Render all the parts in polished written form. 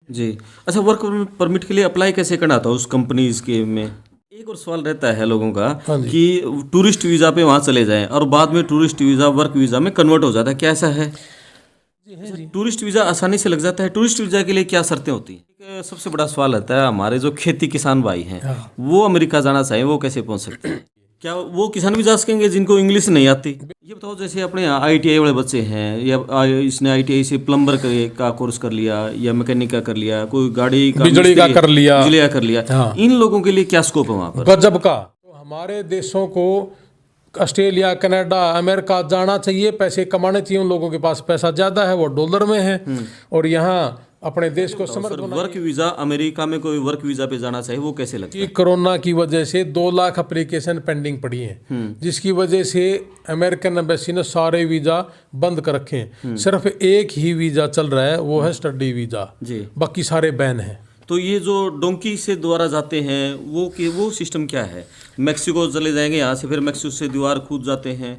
जी। अच्छा, work permit के लिए अप्लाई कैसे करना था उस कंपनीज के में? एक और सवाल रहता है लोगों का हाँ जी। कि टूरिस्ट वीज़ा पे वहाँ चले जाएं और बाद में टूरिस्ट वीज़ा वर्क वीज़ा में कन्वर्ट हो जाता है, क्या ऐसा है? जी है जी। टूरिस्ट वीज़ा आसानी से लग जाता है, टूरिस्ट वीज़ा के लिए क्या शर्तें होती हैं? एक सबसे बड़ा सवाल रहता है, हमारे जो खेती किसान भाई हैं हाँ। वो अमेरिका जाना चाहें, वो कैसे पहुंच सकते हैं? क्या वो किसान भी जा सकेंगे जिनको इंग्लिश नहीं आती? ये बताओ, जैसे अपने आईटीआई वाले बच्चे हैं या इसने आईटीआई से प्लम्बर का कोर्स कर लिया या मैकेनिक का कर लिया, कोई गाड़ी का बिजली का कर लिया। बिजली का कर लिया, हाँ। इन लोगों के लिए क्या स्कोप है वहाँ पर? गजब का। तो हमारे देशों को ऑस्ट्रेलिया, कनाडा, अमेरिका जाना चाहिए, पैसे कमाने चाहिए। उन लोगों के पास पैसा ज़्यादा है, वो डॉलर में है, और यहाँ अपने देश को समर्थ सर, बनाए। वर्क वीज़ा अमेरिका में कोई वर्क वीज़ा पे जाना चाहिए, वो कैसे लगता कि है? कोरोना की वजह से 2 लाख एप्लीकेशन पेंडिंग पड़ी हैं, जिसकी वजह से अमेरिकन एम्बेसी ने सारे वीज़ा बंद कर रखे हैं। सिर्फ एक ही वीज़ा चल रहा है, वो है स्टडी वीज़ा, जी। बाकी सारे बैन हैं। तो ये जो डोंकी से द्वारा जाते हैं वो सिस्टम क्या है? मैक्सिको चले जाएंगे, यहाँ से फिर मैक्सिको से द्वार कूद जाते हैं?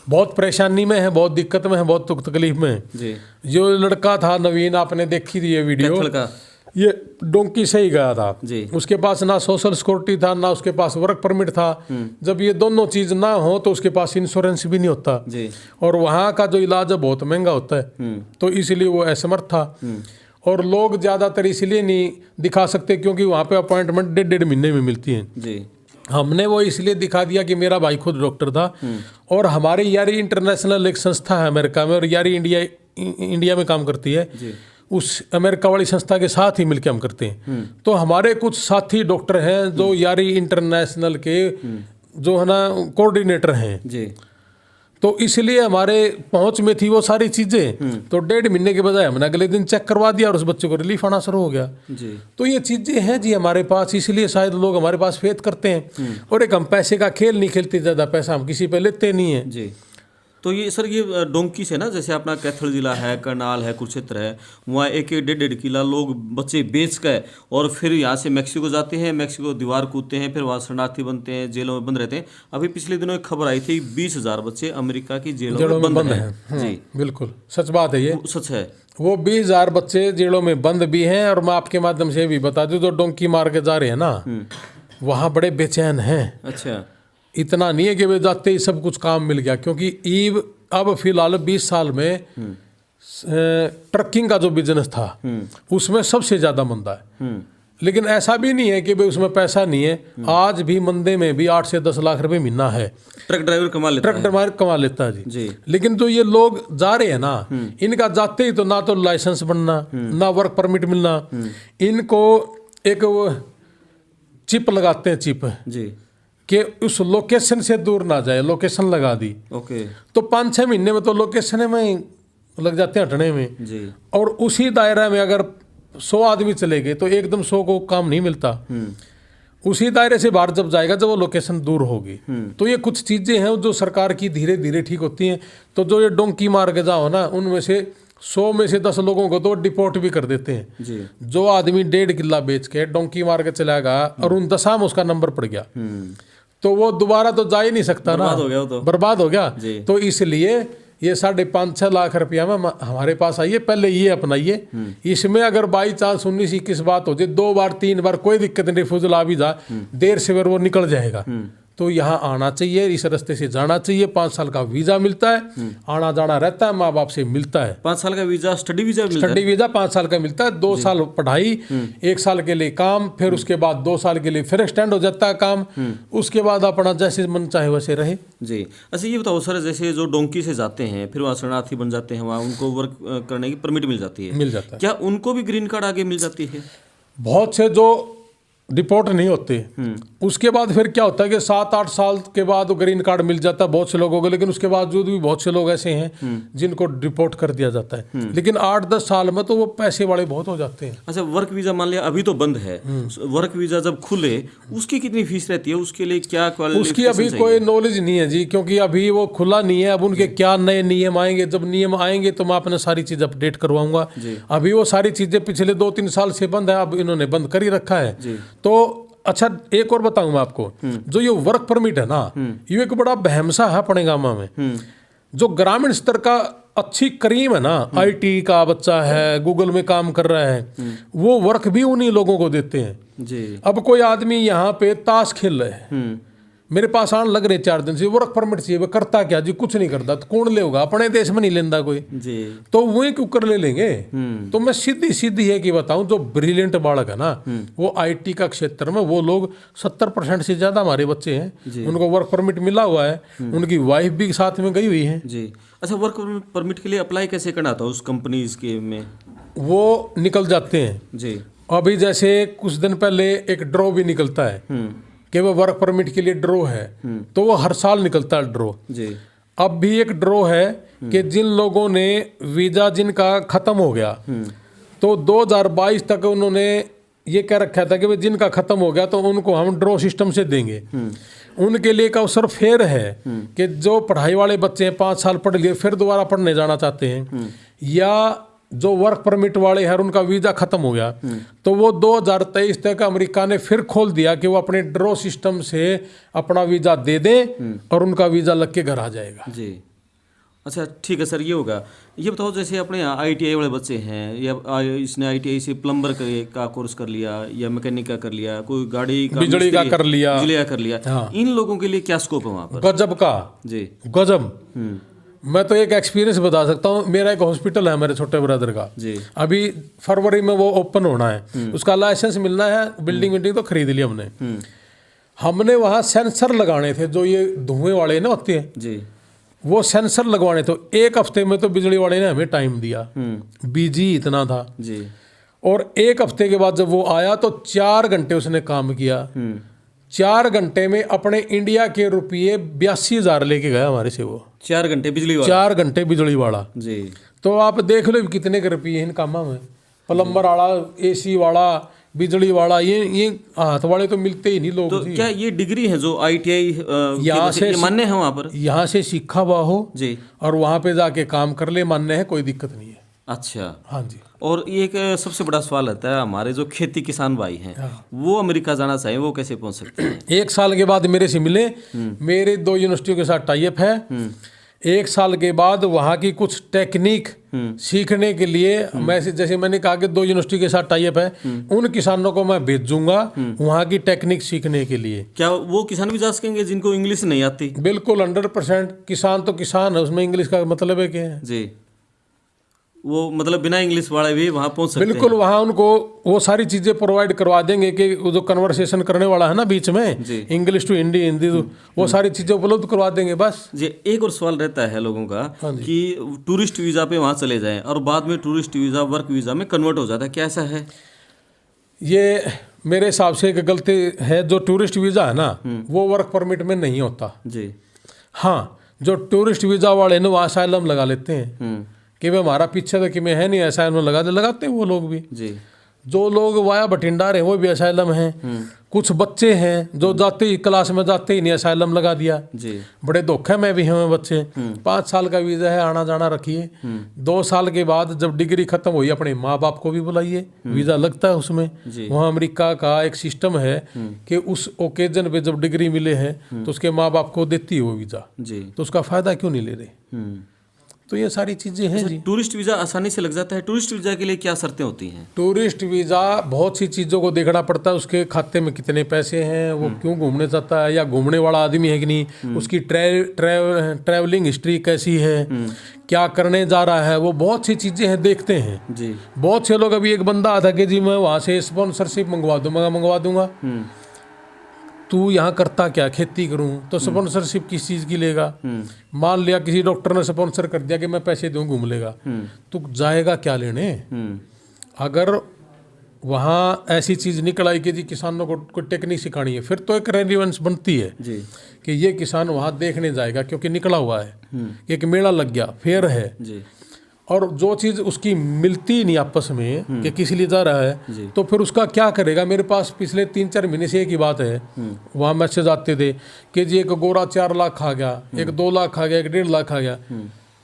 बहुत परेशानी में है, बहुत दिक्कत में है, बहुत तकलीफ में है। जी। जो लड़का था नवीन, आपने देखी थी ये वीडियो, कैथल का? ये डोंकी से ही गया था जी। उसके पास ना सोशल सिक्योरिटी था, ना उसके पास वर्क परमिट था। जब ये दोनों चीज ना हो तो उसके पास इंश्योरेंस भी नहीं होता, जी। और वहाँ का जो इलाज है बहुत महंगा होता है, तो इसलिए वो असमर्थ था। और लोग ज़्यादातर इसलिए नहीं दिखा सकते क्योंकि वहाँ पे अपॉइंटमेंट 1.5 महीने में मिलती है। जी। हमने वो इसलिए दिखा दिया कि मेरा भाई खुद डॉक्टर था, और हमारी यारी इंटरनेशनल एक संस्था है अमेरिका में, और यारी इंडिया में काम करती है। जी। उस अमेरिका वाली संस्था के साथ ही मिलकर हम करते हैं। तो हमारे कुछ साथी डॉक्टर हैं जो यारी इंटरनेशनल के जो है ना कोऑर्डिनेटर हैं। जी। तो इसलिए हमारे पहुंच में थी वो सारी चीज़ें। तो 1.5 महीने के बजाय हमने अगले दिन चेक करवा दिया और उस बच्चे को रिलीफ आना शुरू हो गया। जी। तो ये चीज़ें हैं जी हमारे पास, इसलिए शायद लोग हमारे पास फेथ करते हैं। और एक हम पैसे का खेल नहीं खेलते, ज़्यादा पैसा हम किसी पे लेते नहीं हैं। जी। तो ये सर, ये डोंकी से ना, जैसे अपना कैथल जिला है, करनाल है, कुरुक्षेत्र है, वहाँ एक 1.5 किला लोग बच्चे बेच कर और फिर यहाँ से मैक्सिको जाते हैं, मैक्सिको दीवार कूदते हैं, फिर वहाँ शरणार्थी बनते हैं, जेलों में बंद रहते हैं। अभी पिछले दिनों एक खबर आई थी 20,000 बच्चे अमेरिका की जेलों में बंद हैं। जी, बिल्कुल सच बात है, ये सच है। वो 20,000 बच्चे जेलों में बंद भी हैं। और मैं आपके माध्यम से भी बता दूं, जो डोंकी मार के जा रहे हैं ना, वहाँ बड़े बेचैन हैं। अच्छा। इतना नहीं है कि वे जाते ही सब कुछ काम मिल गया, क्योंकि ईव अब फिलहाल 20 साल में ट्रकिंग का जो बिजनेस था उसमें सबसे ज़्यादा मंदा है। लेकिन ऐसा भी नहीं है कि भाई उसमें पैसा नहीं है। आज भी मंदे में भी 8 से 10 लाख रुपए महीना है। ट्रक ड्राइवर कमा लेता ट्रक ड्राइवर कमा लेता है जी। लेकिन जो ये लोग जा रहे हैं ना, इनका जाते ही तो ना तो लाइसेंस बनना, ना वर्क परमिट मिलना। इनको एक वो चिप लगाते हैं, चिप जी, कि उस लोकेशन से दूर ना जाए, लोकेशन लगा दी। ओके। तो 5-6 महीने में तो लोकेशन में लग जाते हैं हटने में। जी। और उसी दायरा में अगर 100 आदमी चले गए तो एकदम 100 को काम नहीं मिलता। उसी दायरे से बाहर जब जाएगा जब वो लोकेशन दूर होगी। तो ये कुछ चीज़ें हैं जो सरकार की धीरे धीरे ठीक होती हैं। तो जो ये डोंकी मार के जाओ ना, उनमें से 100 में से 10 लोगों को तो डिपोर्ट भी कर देते हैं। जी। जो आदमी 1.5 किला बेच के डोंकी मार के चला गया और उन दशा में उसका नंबर पड़ गया, तो वो दोबारा तो जा ही नहीं सकता ना, बर्बाद हो गया वो तो। बर्बाद हो गया। जी। तो इसलिए ये 5.5-6 लाख रुपया में हमारे पास आइए, पहले ये अपनाइए। इसमें अगर बाई चांस 19-21 बात हो जाए, 2 बार 3 बार कोई दिक्कत नहीं, रिफ्यूजल आ भी जा, देर से वो निकल जाएगा। तो यहाँ आना चाहिए, इस रास्ते से जाना चाहिए। 5 साल का वीजा मिलता है, आना जाना रहता है, माँ बाप से मिलता है। 5 साल का वीजा, स्टडी वीजा मिलता है? स्टडी वीजा 5 साल का मिलता है। 2 साल पढ़ाई, 1 साल के लिए काम, फिर उसके बाद 2 साल के लिए फिर एक्सटेंड हो जाता है काम। उसके बाद अपना जैसे मन चाहे वैसे रहे। जी। अच्छा, ये बताओ सर, जैसे जो डोंकी से जाते हैं फिर वहाँ शरणार्थी बन जाते हैं, वहाँ उनको वर्क करने की परमिट मिल जाती है? मिल जाता है। क्या उनको भी ग्रीन कार्ड आगे मिल जाती है? बहुत से जो रिपोर्ट नहीं होते, उसके बाद फिर क्या होता है कि 7-8 साल के बाद ग्रीन कार्ड मिल जाता है बहुत से लोगों को। लेकिन उसके बावजूद भी बहुत से लोग ऐसे हैं जिनको डिपोर्ट कर दिया जाता है। लेकिन 8-10 साल में तो वो पैसे वाले बहुत हो जाते हैं। अच्छा, वर्क वीजा मान लिया अभी तो बंद है, वर्क वीजा जब खुले उसकी कितनी फीस रहती है? उसके लिए क्या उसकी अभी कोई नॉलेज नहीं है जी, क्योंकि अभी वो खुला नहीं है। अब उनके क्या नए नियम आएंगे, जब नियम आएंगे तो मैं अपने सारी चीज़ अपडेट करवाऊंगा। अभी वो सारी चीज़ें पिछले 2-3 साल से बंद है, अब इन्होंने बंद कर ही रखा है। तो अच्छा, एक और बताऊं मैं आपको, जो ये वर्क परमिट है ना, ये एक बड़ा बहमसा है अपने गाँव में। जो ग्रामीण स्तर का अच्छी क्रीम है ना, आईटी का बच्चा है, गूगल में काम कर रहा है, वो वर्क भी उन्हीं लोगों को देते हैं जी। अब कोई आदमी यहाँ पे ताश खेल रहे हैं, मेरे पास आने लग रहे 4 दिन से, वर्क परमिट चाहिए, वो करता क्या जी, कुछ नहीं करता, तो कौन ले होगा, अपने देश में नहीं लेंदा कोई जी। तो वही क्यों कर ले लेंगे। तो मैं सीधी सीधी है कि बताऊं, जो ब्रिलियंट बालक है ना, वो आईटी का क्षेत्र में वो लोग 70% से ज्यादा हमारे बच्चे हैं, उनको वर्क परमिट मिला हुआ है, उनकी वाइफ भी साथ में गई हुई है जी। अच्छा, वर्क परमिट के लिए अप्लाई कैसे करना था उस कंपनीज के में? वो निकल जाते हैं जी। अभी जैसे कुछ दिन पहले एक ड्रॉ भी निकलता है कि वो वर्क परमिट के लिए ड्रॉ है, तो वो हर साल निकलता है ड्रॉ जी। अब भी एक ड्रॉ है कि जिन लोगों ने वीजा जिनका खत्म हो गया, तो 2022 तक उन्होंने ये कह रखा था कि भाई जिनका खत्म हो गया तो उनको हम ड्रॉ सिस्टम से देंगे। उनके लिए एक अवसर फेर है कि जो पढ़ाई वाले बच्चे हैं, 5 साल पढ़ लिए, फिर दोबारा पढ़ने जाना चाहते हैं, या जो वर्क परमिट वाले हैं उनका वीजा खत्म हो गया, तो वो 2023 तक अमेरिका ने फिर खोल दिया कि वो अपने ड्रॉ सिस्टम से अपना वीजा दे दें और उनका वीजा लग के घर आ जाएगा जी। अच्छा ठीक है सर, ये होगा। ये बताओ, जैसे अपने आईटीआई वाले बच्चे हैं, या इसने आईटीआई से प्लम्बर का कोर्स कर लिया, या मैकेनिक का कर लिया, कोई गाड़ी का बिजली का कर लिया, बिजली का कर लिया, हाँ। इन लोगों के लिए क्या स्कोप है वहाँ पर? गजब का जी। गजब। मैं तो एक एक्सपीरियंस बता सकता हूँ, मेरा एक हॉस्पिटल है मेरे छोटे ब्रदर का जी। अभी फरवरी में वो ओपन होना है, उसका लाइसेंस मिलना है, बिल्डिंग तो खरीद ली हमने वहाँ सेंसर लगाने थे, जो ये धुएं वाले ना होते हैं जी, वो सेंसर लगवाने, तो 1 हफ्ते में तो बिजली वाले ने हमें टाइम दिया, बिजी इतना था जी। और 1 हफ्ते के बाद जब वो आया तो 4 घंटे उसने काम किया, 4 घंटे में अपने इंडिया के रुपये 82,000 लेके गया हमारे से वो। 4 घंटे बिजली वाला? 4 घंटे बिजली वाला जी। तो आप देख लो कितने के रुपये इन कामों में, प्लम्बर वाला, एसी वाला, बिजली वाला, ये हाथ वाले तो मिलते ही नहीं लोग। तो क्या ये डिग्री है जो आईटीआई यहाँ से मान्य है वहाँ पर? यहाँ से सीखा हुआ हो जी, और वहाँ पे जाके काम कर ले, मान्य है, कोई दिक्कत नहीं है। अच्छा। हाँ जी। और ये एक सबसे बड़ा सवाल रहता है, हमारे जो खेती किसान भाई हैं, वो अमेरिका जाना चाहें, वो कैसे पहुंच सकते हैं? 1 साल के बाद मेरे से मिले, मेरे 2 यूनिवर्सिटियों के साथ टाई अप है। 1 साल के बाद वहाँ की कुछ टेक्निक सीखने के लिए मैं, जैसे मैंने कहा कि 2 यूनिवर्सिटी के साथ टाई अप है, उन किसानों को मैं भेजूंगा वहाँ की टेक्निक सीखने के लिए। क्या वो किसान भी जा सकेंगे जिनको इंग्लिश नहीं आती? बिल्कुल 100%। किसान तो किसान है, उसमें इंग्लिश का मतलब है क्या है जी। वो मतलब बिना इंग्लिश वाले भी वहाँ पहुँच सकते हैं? बिल्कुल, वहाँ उनको वो सारी चीज़ें प्रोवाइड करवा देंगे कि वो जो कन्वर्सेशन करने वाला है ना बीच में, इंग्लिश टू हिंदी, हिंदी तो वो सारी चीज़ें उपलब्ध करवा देंगे बस जी। एक और सवाल रहता है लोगों का कि टूरिस्ट वीज़ा पे वहाँ चले जाएं और बाद में टूरिस्ट वीज़ा वर्क वीज़ा में कन्वर्ट हो जाता है, क्या ऐसा है? ये मेरे हिसाब से एक गलती है। जो टूरिस्ट वीज़ा है ना, वो वर्क परमिट में नहीं होता जी। हाँ, जो टूरिस्ट वीज़ा वाले ना वो असाइलम लगा लेते हैं कि भाई हमारा पीछे तो कि में है नहीं, असाइलम लगाते हैं वो लोग भी। जी। जो लोग वाया भटिंडा रहे वो भी असाइलम हैं। कुछ बच्चे हैं जो जाते ही क्लास में जाते ही नहीं असाइलम लगा दिया जी। बड़े धोखे में भी हैं बच्चे। 5 साल का वीज़ा है, आना जाना रखिए। 2 साल के बाद जब डिग्री खत्म हुई अपने माँ बाप को भी बुलाइए, वीज़ा लगता है उसमें। वहाँ अमेरिका का एक सिस्टम है कि उस ओकेजन पे जब डिग्री मिले हैं तो उसके माँ बाप को देती है वो वीज़ा, तो उसका फ़ायदा क्यों नहीं ले रहे। तो ये सारी चीज़ें हैं जी। टूरिस्ट वीज़ा आसानी से लग जाता है? टूरिस्ट वीज़ा के लिए क्या शर्तें होती हैं? टूरिस्ट वीज़ा बहुत सी चीज़ों को देखना पड़ता है, उसके खाते में कितने पैसे हैं, वो क्यों घूमने जाता है, या घूमने वाला आदमी है कि नहीं, उसकी ट्रैवलिंग हिस्ट्री कैसी है, क्या करने जा रहा है, वो बहुत सी चीज़ें हैं, देखते हैं जी। बहुत से लोग, अभी एक बंदा आता कि जी मैं वहाँ से स्पॉन्सरशिप मंगवा दूंगा। तू यहाँ करता क्या, खेती करूँ, तो स्पॉन्सरशिप किस चीज़ की लेगा। मान लिया किसी डॉक्टर ने स्पॉन्सर कर दिया कि मैं पैसे दूँ घूम लेगा, तो जाएगा क्या लेने। अगर वहाँ ऐसी चीज़ निकल आई कि जी किसानों को कोई टेक्निक सिखानी है, फिर तो एक रेलिवेंस बनती है जी कि ये किसान वहाँ देखने जाएगा क्योंकि निकला हुआ है, एक मेला लग गया, फेयर है जी। और जो चीज़ उसकी मिलती नहीं आपस में कि किस लिए जा रहा है, तो फिर उसका क्या करेगा। मेरे पास पिछले 3-4 महीने से एक ही बात है, वहाँ मैसेज आते थे कि जी एक गोरा 4 लाख खा गया, एक 2 लाख खा गया, एक 1.5 लाख खा गया।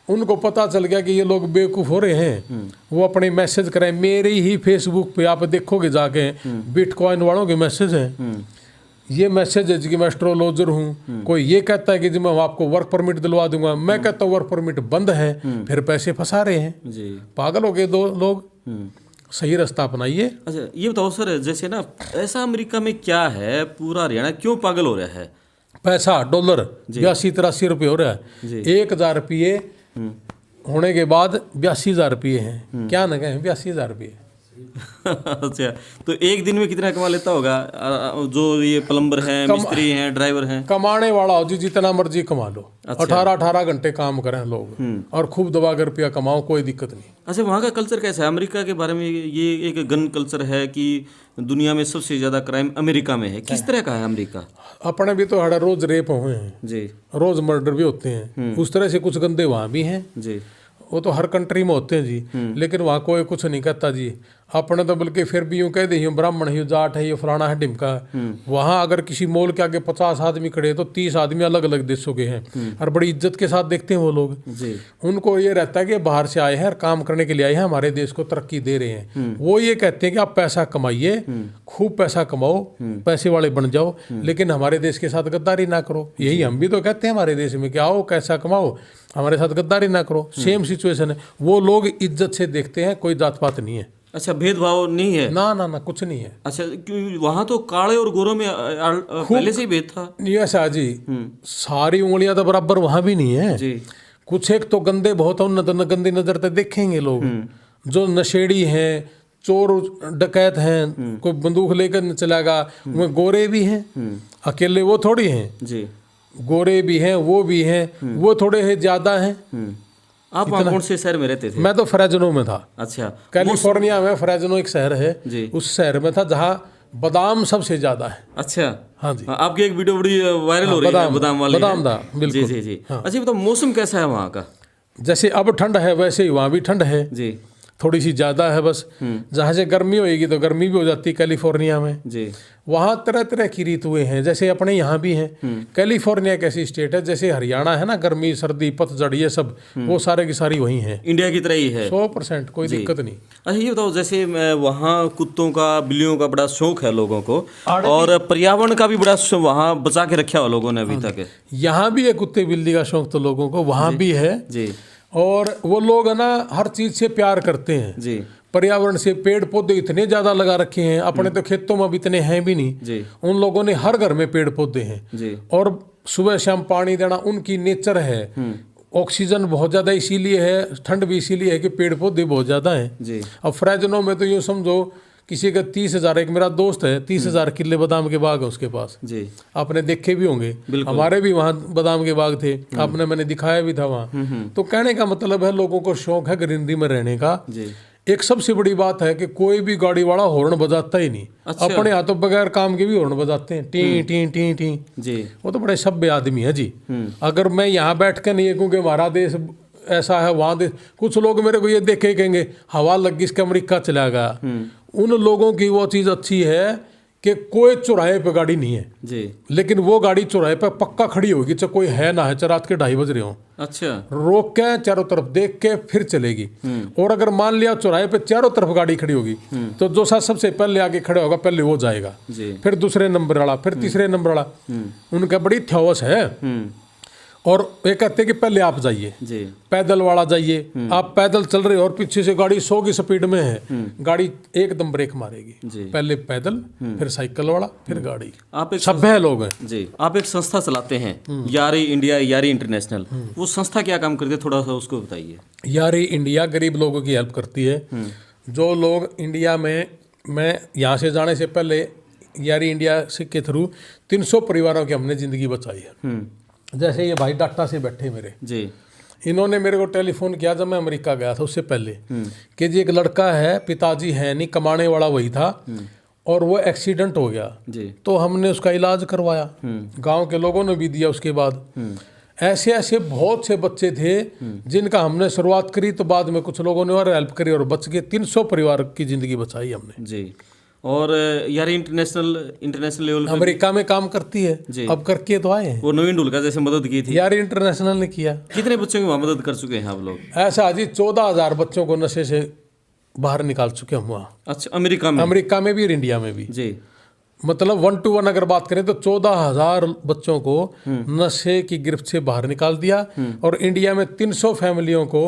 उनको पता चल गया कि ये लोग बेवकूफ़ हो रहे हैं, वो अपने मैसेज करें। मेरे ही फेसबुक पे आप देखोगे जाके बिटकॉइन वालों के मैसेज हैं, ये मैसेज है कि मैं एस्ट्रोलॉजर हूँ, कोई ये कहता है कि जी मैं आपको वर्क परमिट दिलवा दूंगा, मैं कहता हूँ वर्क परमिट बंद है, फिर पैसे फंसा रहे हैं। जी। पागल हो गए दो लोग, सही रास्ता अपनाइए। अच्छा ये बताओ सर, जैसे ना ऐसा अमेरिका में क्या है, पूरा हरियाणा क्यों पागल हो रहा है? पैसा डॉलर 82-83 रुपये हो रहा है, 1,000 रुपये होने के बाद 82,000 रुपये हैं, क्या ना कहें 82,000 रुपये। अच्छा, तो एक दिन में कितना कमा लेता होगा जो ये प्लम्बर हैं, मिस्त्री हैं, ड्राइवर हैं? कमाने वाला हो जी जितना मर्जी कमा लो, 18-18 घंटे काम करें लोग और खूब दबा कर रुपया कमाओ, कोई दिक्कत नहीं। अच्छा, वहाँ का कल्चर कैसा है? अमेरिका के बारे में ये एक गन कल्चर है कि दुनिया में सबसे ज्यादा क्राइम अमेरिका में है, किस तरह का है अमेरिका? अपने भी तो हर रोज रेप हुए हैं जी, रोज मर्डर भी होते हैं, उस तरह से कुछ गंदे वहाँ भी हैं जी। वो तो हर कंट्री में होते हैं जी, लेकिन वहाँ कोई कुछ नहीं कहता जी। अपने तो बल्कि फिर भी यूँ कह दे ब्राह्मण है, जाट है, ये फलाना है, ढिमका है। वहाँ अगर किसी मॉल के आगे 50 आदमी खड़े तो 30 आदमी अलग अलग देशों के हैं और बड़ी इज्जत के साथ देखते हैं वो लोग जी। उनको ये रहता है कि बाहर से आए हैं और काम करने के लिए आए हैं, हमारे देश को तरक्की दे रहे हैं। वो ये कहते हैं कि आप पैसा कमाइए, खूब पैसा कमाओ, पैसे वाले बन जाओ, लेकिन हमारे देश के साथ गद्दारी ना करो। यही हम भी तो कहते हैं हमारे देश में कि आओ पैसा कमाओ, हमारे साथ गद्दारी ना करो। सेम सिचुएशन है, वो लोग इज्जत से देखते हैं, कोई जात पात नहीं है। अच्छा, भेदभाव नहीं है? ना ना ना, कुछ नहीं है। अच्छा, क्यों वहाँ तो काले और गोरों में पहले से ही भेद था? ऐसा जी, सारी उंगलियां तो बराबर वहां भी नहीं है जी। कुछ एक तो गंदे बहुत और गंदी नजर से देखेंगे लोग, जो नशेड़ी हैं, चोर डकैत हैं, कोई बंदूक लेकर चलागा, उनमें गोरे भी हैं, अकेले वो थोड़ी हैं जी। गोरे भी हैं, वो भी हैं, वो थोड़े हैं ज्यादा हैं। आप वहाँ कौन से शहर में रहते थे? मैं तो फ्रेजनो में था। अच्छा, कैलिफोर्निया में फ्रेजनो एक शहर है जी। उस शहर में था जहाँ बादाम सबसे ज्यादा है। अच्छा, हाँ जी। आपकी एक वीडियो बड़ी वायरल हो रही है बादाम वाली। बादाम दा बिल्कुल। जी जी जी। अच्छा बताओ, मौसम कैसा है वहाँ का? जैसे अब ठंड है वैसे ही वहाँ भी ठंड है, जी। थोड़ी सी ज़्यादा है बस। जहाँ से गर्मी होएगी तो गर्मी भी हो जाती है कैलिफोर्निया में जी। वहाँ तरह तरह की ऋतुएं हैं, जैसे अपने यहाँ भी हैं। कैलिफोर्निया एक ऐसी स्टेट है, जैसे हरियाणा है ना, गर्मी सर्दी पतझड़ ये सब, वो सारे की सारी वहीं है, इंडिया की तरह ही है 100%, कोई दिक्कत नहीं। अच्छा ये बताओ, जैसे वहाँ कुत्तों का बिल्लियों का बड़ा शौक है लोगों को, और पर्यावरण का भी बड़ा वहाँ बचा के रखा हुआ लोगों ने अभी तक। यहाँ भी है कुत्ते बिल्ली का शौक तो लोगों को, वहाँ भी है जी। और वो लोग है ना हर चीज से प्यार करते हैं जी। पर्यावरण से। पेड़ पौधे इतने ज्यादा लगा रखे हैं, अपने तो खेतों में अब इतने हैं भी नहीं जी। उन लोगों ने हर घर में पेड़ पौधे हैं जी। और सुबह शाम पानी देना उनकी नेचर है। ऑक्सीजन बहुत ज्यादा इसीलिए है, ठंड भी इसीलिए है कि पेड़ पौधे बहुत ज्यादा हैं जी। अब फ्रेजनो में तो यूँ समझो किसी का 30,000, एक मेरा दोस्त है 30,000 किले बादाम के बाग है उसके पास जी। आपने देखे भी होंगे, हमारे भी वहाँ बादाम के बाग थे, आपने मैंने दिखाया भी था वहाँ। तो कहने का मतलब है लोगों को शौक है ग्रीनरी में रहने का जी। एक सबसे बड़ी बात है कि कोई भी गाड़ी वाला हॉर्न बजाता ही नहीं। अच्छा। अपने हाथों बगैर काम के भी हॉर्न बजाते हैं, T T T T G. वो तो बड़े सभ्य आदमी है जी। अगर मैं यहाँ बैठ कर नहीं क्योंकि हमारा देश ऐसा है, वहाँ देश कुछ लोग मेरे को ये देखे कहेंगे हवा लगी इसके अमेरिका चला गया। उन लोगों की वो चीज़ अच्छी है कि कोई चौराहे पे गाड़ी नहीं है जी। लेकिन वो गाड़ी चौराहे पे पक्का खड़ी होगी, चाहे कोई है ना है, चाहे रात के 2:30 बज रहे हो, अच्छा, रोक के चारों तरफ देख के फिर चलेगी। और अगर मान लिया चौराहे पे चारों तरफ गाड़ी खड़ी होगी तो जो सा सबसे पहले आगे खड़ा होगा पहले वो जाएगा जी। फिर दूसरे नंबर वाला, फिर तीसरे नंबर वाला। उनका बड़ी थ्योस है। और ये कहते हैं कि पहले आप जाइए, पैदल वाला जाइए। आप पैदल चल रहे हो और पीछे से गाड़ी 100 की स्पीड में है, गाड़ी एकदम ब्रेक मारेगी। पहले पैदल, फिर साइकिल वाला, फिर गाड़ी। आप एक सभ्य लोग हैं जी। आप एक संस्था चलाते हैं, यारी इंडिया, यारी इंटरनेशनल, वो संस्था क्या काम करती है, थोड़ा सा उसको बताइए। यारी इंडिया गरीब लोगों की हेल्प करती है। जो लोग इंडिया में, मैं यहाँ से जाने से पहले यारी इंडिया के थ्रू 300 परिवारों की हमने ज़िंदगी बचाई है। जैसे ये भाई डाटा से बैठे मेरे जी, इन्होंने मेरे को टेलीफोन किया जब मैं अमेरिका गया था उससे पहले कि जी एक लड़का है, पिताजी है नहीं, कमाने वाला वही था और वो एक्सीडेंट हो गया जी। तो हमने उसका इलाज करवाया, गांव के लोगों ने भी दिया उसके बाद। ऐसे ऐसे बहुत से बच्चे थे जिनका हमने शुरुआत करी तो बाद में कुछ लोगों ने और हेल्प करी और बच गए। 300 परिवार की जिंदगी बचाई हमने जी। और यार इंटरनेशनल लेवल अमेरिका में काम करती है जी। अब करके तो आए हैं। वो नवीन ढुल का जैसे मदद की थी यार इंटरनेशनल ने किया। कितने बच्चों की वहाँ मदद कर चुके हैं आप लोग? ऐसा जी 14,000 बच्चों को नशे से बाहर निकाल चुके हम वहाँ। अच्छा, अमेरिका में? अमेरिका में भी और इंडिया में भी जी। मतलब 1 to 1 अगर बात करें तो 14,000 बच्चों को नशे की गिरफ्त से बाहर निकाल दिया और इंडिया में 300 फैमिलियों को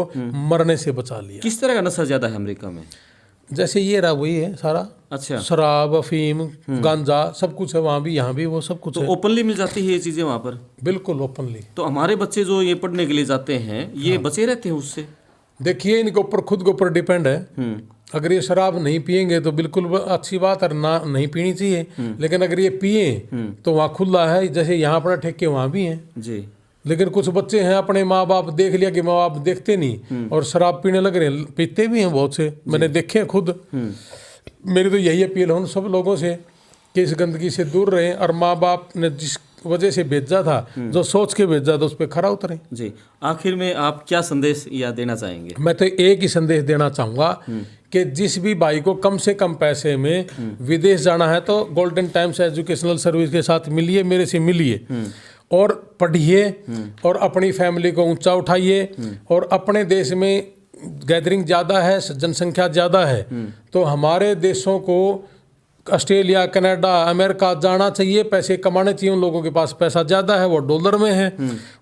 मरने से बचा लिया। किस तरह का नशा ज्यादा है अमेरिका में? जैसे ये रहा वही है सारा, अच्छा, शराब, अफीम, गांजा, सब कुछ है वहाँ भी, यहाँ भी वो सब कुछ तो है। ओपनली मिल जाती है ये चीजें वहाँ पर? बिल्कुल ओपनली। तो हमारे बच्चे जो ये पढ़ने के लिए जाते हैं ये बचे रहते हैं उससे? देखिए इनके ऊपर खुद के ऊपर डिपेंड है। अगर ये शराब नहीं पियेंगे तो बिल्कुल अच्छी बात है, ना नहीं पीनी चाहिए। लेकिन अगर ये पिए तो वहाँ खुला है, जैसे यहाँ अपना ठेके वहाँ भी हैं जी। लेकिन कुछ बच्चे हैं अपने माँ बाप देख लिया कि माँ बाप देखते नहीं और शराब पीने लग रहे हैं, पीते भी हैं बहुत से, मैंने देखे हैं खुद। मेरी तो यही अपील है उन सब लोगों से कि इस गंदगी से दूर रहें और माँ बाप ने जिस वजह से भेजा था, जो सोच के भेजा था, उस पर खरा उतरें। जी, आखिर में आप क्या संदेश या देना चाहेंगे? मैं तो एक ही संदेश देना चाहूँगा कि जिस भी भाई को कम से कम पैसे में विदेश जाना है तो गोल्डन टाइम्स एजुकेशनल सर्विस के साथ मिलिए, मेरे से मिलिए और पढ़िए और अपनी फैमिली को ऊंचा उठाइए। और अपने देश में गैदरिंग ज़्यादा है, जनसंख्या ज़्यादा है, तो हमारे देशों को ऑस्ट्रेलिया, कनाडा, अमेरिका जाना चाहिए, पैसे कमाने चाहिए। उन लोगों के पास पैसा ज़्यादा है, वो डॉलर में है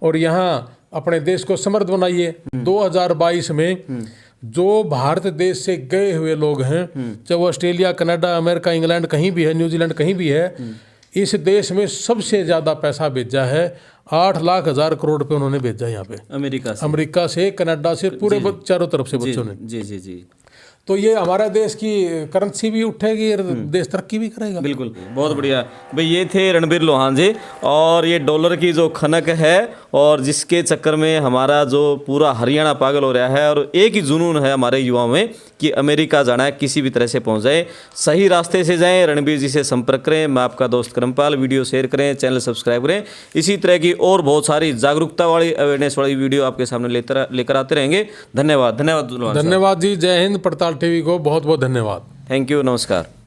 और यहाँ अपने देश को समृद्ध बनाइए। 2022 में जो भारत देश से गए हुए लोग हैं, चाहे वो ऑस्ट्रेलिया, कनाडा, अमेरिका, इंग्लैंड कहीं भी है, न्यूजीलैंड कहीं भी है, इस देश में सबसे ज़्यादा पैसा भेजा है। 8,00,000 करोड़ रुपये उन्होंने भेजा यहाँ पे, अमेरिका से, कनाडा से, पूरे चारों तरफ से बच्चों ने। जी जी जी। तो ये हमारा देश की करेंसी भी उठेगी और देश तरक्की भी करेगा। बिल्कुल, बहुत बढ़िया भाई। ये थे रणबीर लोहान जी, और ये डॉलर की जो खनक है और जिसके चक्कर में हमारा जो पूरा हरियाणा पागल हो रहा है, और एक ही जुनून है हमारे युवाओं में कि अमेरिका जाना है, किसी भी तरह से पहुंच जाए, सही रास्ते से जाएं। रणबीर जी से संपर्क करें। मैं आपका दोस्त करमपाल। वीडियो शेयर करें, चैनल सब्सक्राइब करें। इसी तरह की और बहुत सारी जागरूकता वाली, अवेयरनेस वाली वीडियो आपके सामने लेकर आते रहेंगे। धन्यवाद। धन्यवाद जी, जय हिंद। पड़ताल टीवी को बहुत बहुत धन्यवाद। थैंक यू, नमस्कार।